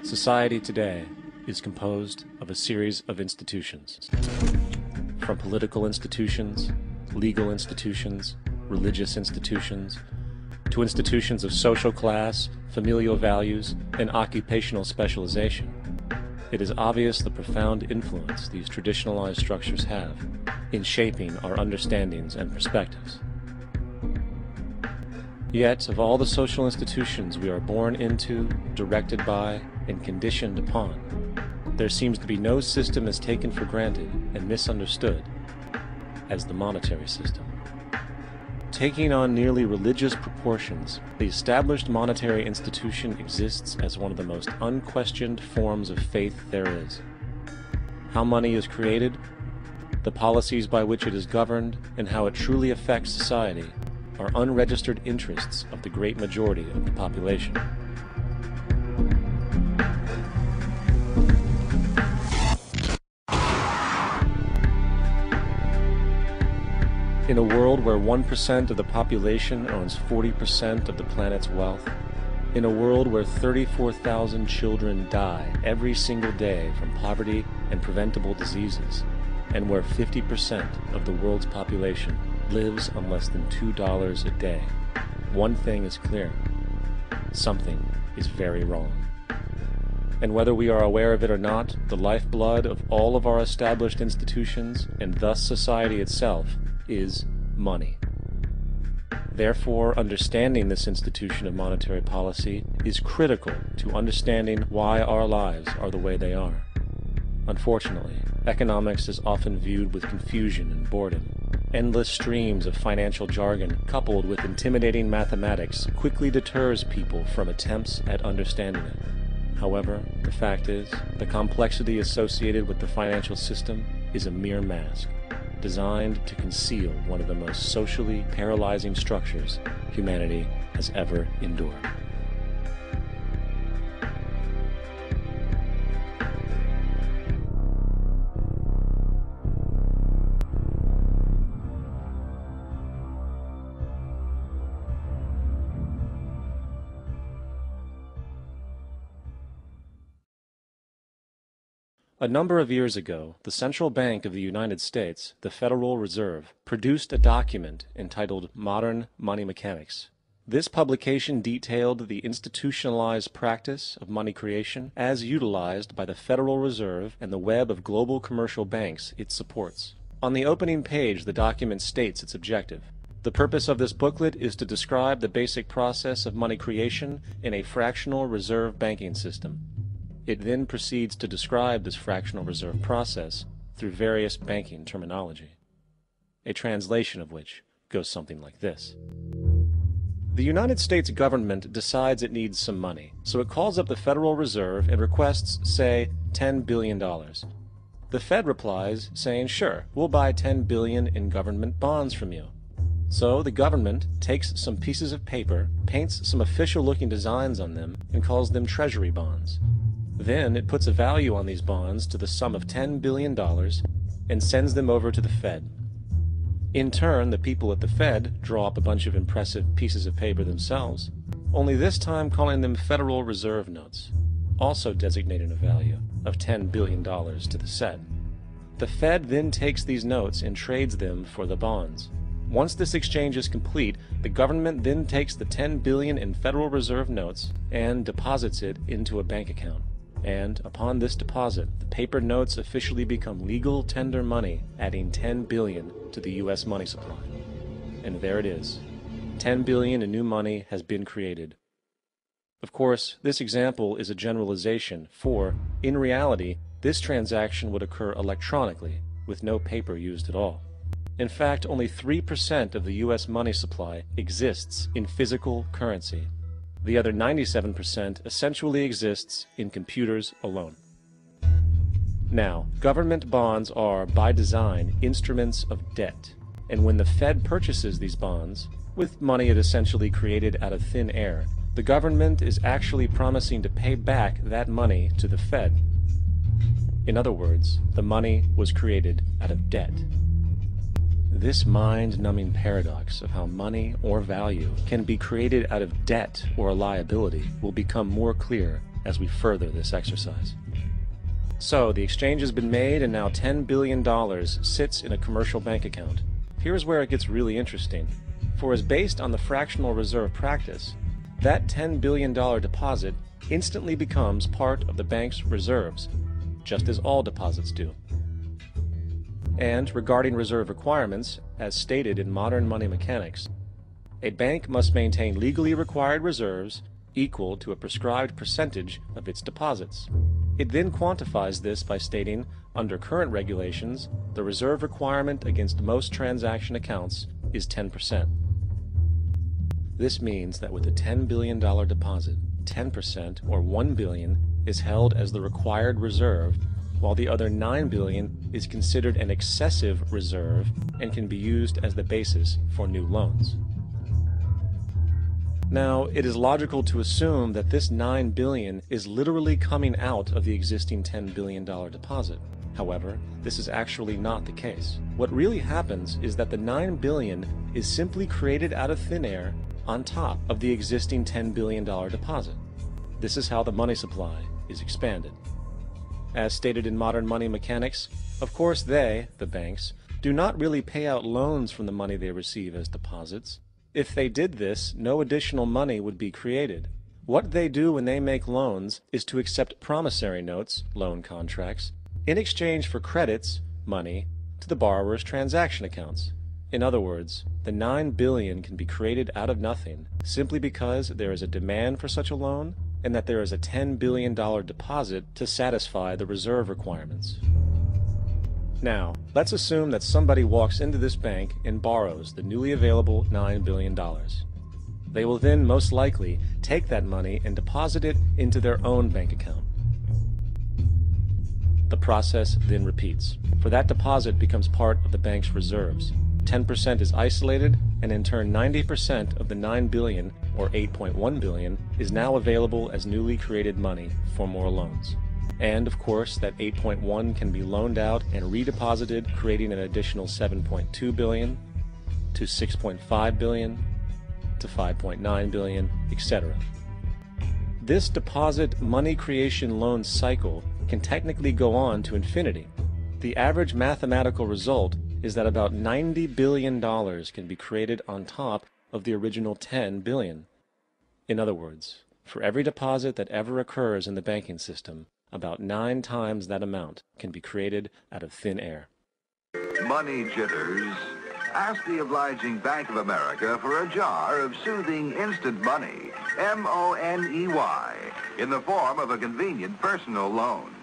Society today is composed of a series of institutions. From political institutions, legal institutions, religious institutions, to institutions of social class, familial values, and occupational specialization. It is obvious the profound influence these traditionalized structures have in shaping our understandings and perspectives. Yet, of all the social institutions we are born into, directed by, and conditioned upon, there seems to be no system as taken for granted and misunderstood as the monetary system. Taking on nearly religious proportions, the established monetary institution exists as one of the most unquestioned forms of faith there is. How money is created, the policies by which it is governed, and how it truly affects society are unregistered interests of the great majority of the population. In a world where 1% of the population owns 40% of the planet's wealth, in a world where 34,000 children die every single day from poverty and preventable diseases, and where 50% of the world's population lives on less than $2 a day, one thing is clear: something is very wrong. And whether we are aware of it or not, the lifeblood of all of our established institutions, and thus society itself, is money. Therefore, understanding this institution of monetary policy is critical to understanding why our lives are the way they are. Unfortunately, economics is often viewed with confusion and boredom. Endless streams of financial jargon, coupled with intimidating mathematics, quickly deters people from attempts at understanding it. However, the fact is, the complexity associated with the financial system is a mere mask, designed to conceal one of the most socially paralyzing structures humanity has ever endured. A number of years ago, the Central Bank of the United States, the Federal Reserve, produced a document entitled Modern Money Mechanics. This publication detailed the institutionalized practice of money creation as utilized by the Federal Reserve and the web of global commercial banks it supports. On the opening page, the document states its objective. The purpose of this booklet is to describe the basic process of money creation in a fractional reserve banking system. It then proceeds to describe this fractional reserve process through various banking terminology, a translation of which goes something like this. The United States government decides it needs some money, so it calls up the Federal Reserve and requests, say, $10 billion. The Fed replies, saying, sure, we'll buy $10 billion in government bonds from you. So the government takes some pieces of paper, paints some official-looking designs on them, and calls them treasury bonds. Then it puts a value on these bonds to the sum of $10 billion and sends them over to the Fed. In turn, the people at the Fed draw up a bunch of impressive pieces of paper themselves, only this time calling them Federal Reserve notes, also designating a value of $10 billion to the set. The Fed then takes these notes and trades them for the bonds. Once this exchange is complete, the government then takes the $10 billion in Federal Reserve notes and deposits it into a bank account. And upon this deposit, the paper notes officially become legal tender money, adding $10 billion to the U.S. money supply. And there it is. $10 billion in new money has been created. Of course, this example is a generalization, for, in reality, this transaction would occur electronically, with no paper used at all. In fact, only 3% of the U.S. money supply exists in physical currency. The other 97% essentially exists in computers alone. Now, government bonds are, by design, instruments of debt, and when the Fed purchases these bonds, with money it essentially created out of thin air, the government is actually promising to pay back that money to the Fed. In other words, the money was created out of debt. This mind-numbing paradox of how money or value can be created out of debt or a liability will become more clear as we further this exercise. So, the exchange has been made and now $10 billion sits in a commercial bank account. Here's where it gets really interesting. For as based on the fractional reserve practice, that $10 billion deposit instantly becomes part of the bank's reserves, just as all deposits do. And regarding reserve requirements, as stated in modern money mechanics, a bank must maintain legally required reserves equal to a prescribed percentage of its deposits. It then quantifies this by stating, under current regulations, the reserve requirement against most transaction accounts is 10%. This means that with a $10 billion deposit, 10% or $1 billion is held as the required reserve, while the other $9 billion is considered an excessive reserve and can be used as the basis for new loans. Now, it is logical to assume that this $9 billion is literally coming out of the existing $10 billion deposit. However, this is actually not the case. What really happens is that the $9 billion is simply created out of thin air on top of the existing $10 billion deposit. This is how the money supply is expanded. As stated in modern money mechanics, of course they, the banks, do not really pay out loans from the money they receive as deposits. If they did this, no additional money would be created. What they do when they make loans is to accept promissory notes, loan contracts, in exchange for credits, money, to the borrower's transaction accounts. In other words, the $9 billion can be created out of nothing simply because there is a demand for such a loan and that there is a $10 billion deposit to satisfy the reserve requirements. Now, let's assume that somebody walks into this bank and borrows the newly available $9 billion. They will then most likely take that money and deposit it into their own bank account. The process then repeats, for that deposit becomes part of the bank's reserves. 10% is isolated, and in turn 90% of the $9 billion, or $8.1 billion, is now available as newly created money for more loans. And, of course, that 8.1 can be loaned out and redeposited, creating an additional 7.2 billion, to 6.5 billion, to 5.9 billion, etc. This deposit money creation loan cycle can technically go on to infinity. The average mathematical result is that about $90 billion can be created on top of the original $10 billion. In other words, for every deposit that ever occurs in the banking system, about 9 times that amount can be created out of thin air. Money jitters. Ask the obliging Bank of America for a jar of soothing instant money, M-O-N-E-Y, in the form of a convenient personal loan.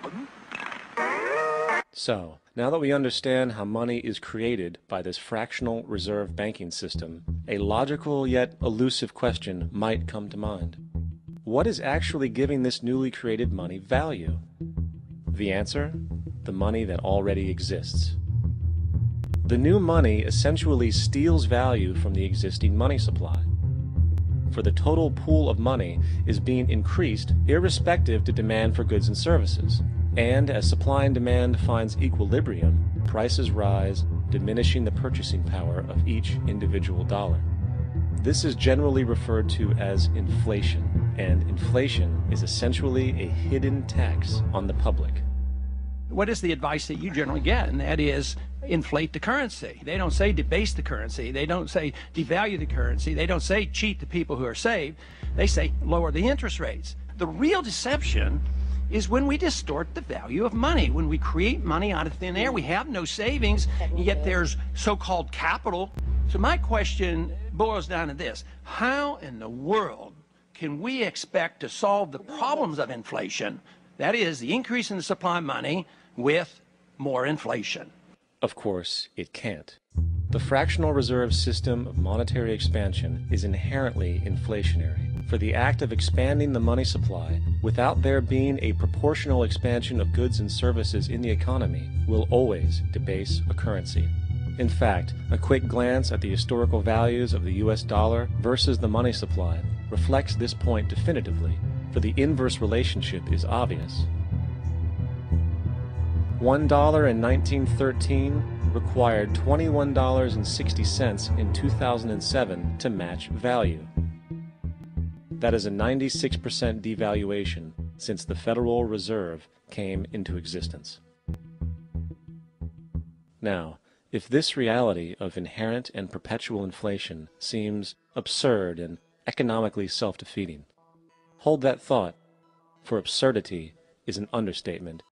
So, now that we understand how money is created by this fractional reserve banking system, a logical yet elusive question might come to mind. What is actually giving this newly created money value? The answer? The money that already exists. The new money essentially steals value from the existing money supply. For the total pool of money is being increased irrespective to demand for goods and services. And as supply and demand finds equilibrium, prices rise, diminishing the purchasing power of each individual dollar. This is generally referred to as inflation, and inflation is essentially a hidden tax on the public. What is the advice that you generally get? And that is, inflate the currency. They don't say debase the currency. They don't say devalue the currency. They don't say cheat the people who are saved. They say lower the interest rates. The real deception is when we distort the value of money. When we create money out of thin air, we have no savings, yet there's so-called capital. So my question boils down to this: how in the world can we expect to solve the problems of inflation, that is, the increase in the supply of money, with more inflation? Of course, it can't. The fractional reserve system of monetary expansion is inherently inflationary. For the act of expanding the money supply, without there being a proportional expansion of goods and services in the economy, will always debase a currency. In fact, a quick glance at the historical values of the US dollar versus the money supply reflects this point definitively, for the inverse relationship is obvious. $1 in 1913 required $21.60 in 2007 to match value. That is a 96% devaluation since the Federal Reserve came into existence. Now, if this reality of inherent and perpetual inflation seems absurd and economically self-defeating, hold that thought, for absurdity is an understatement